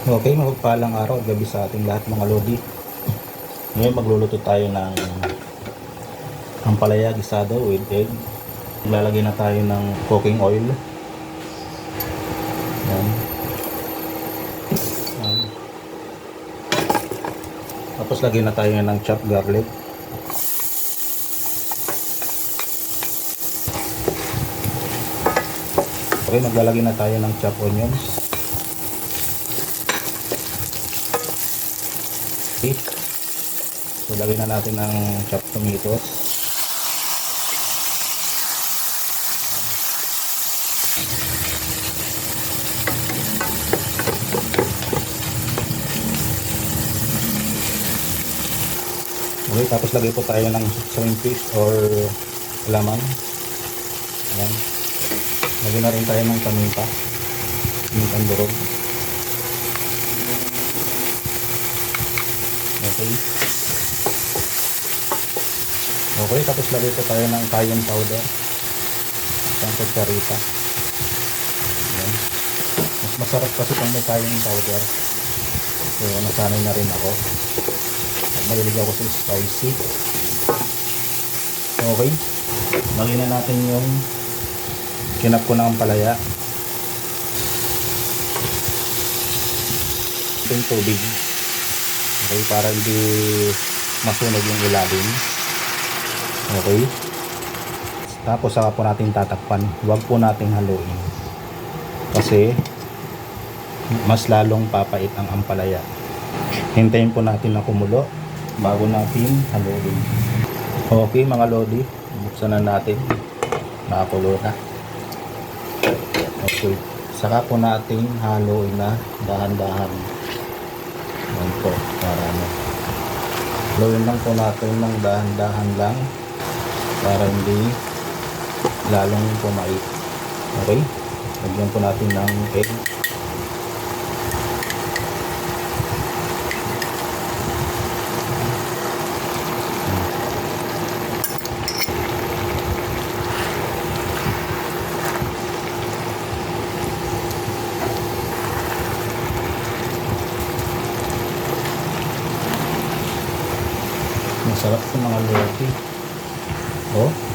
Okay, mapagpalang araw at gabi sa ating lahat mga lodi. Ngayon magluluto tayo ng ampalaya gisado with egg. Lalagay na tayo ng cooking oil. Yan. Yan. Tapos lagyan na tayo ng chopped garlic. Okay, maglalagay na tayo ng chopped onions. Okay. So lagyan na natin ng chopped tomatoes. Okay, tapos lagay po tayo ng shrimp fish or laman. Ayan. Lagyan na rin tayo ng paminta. Pamintang durog. Okay. Okay, tapos lagay po tayo ng cayenne powder. Isang kutsarita. Ayan. Mas masarap kasi kung may cayenne powder. So, nasanay na rin ako. Mahilig ako sa spicy. Okay. Lagyan na natin yung kinap ko ng ampalaya. Ito yung tubig. Okay, para hindi masunog yung ilalim. Okay. Tapos saka po natin tatakpan. Huwag po nating haluin. Kasi mas lalong papait ang ampalaya. Hintayin po natin na kumulo bago natin haluin. Okay mga lodi, buksan na natin. Nakakulo na. Okay. Saka po natin haluin na dahan-dahan. Yan po, para ano. Haluin lang po natin ng dahan-dahan lang para hindi lalong pumait. Okay? Lagyan po natin ng egg. Masarap po mga lodi. Oh.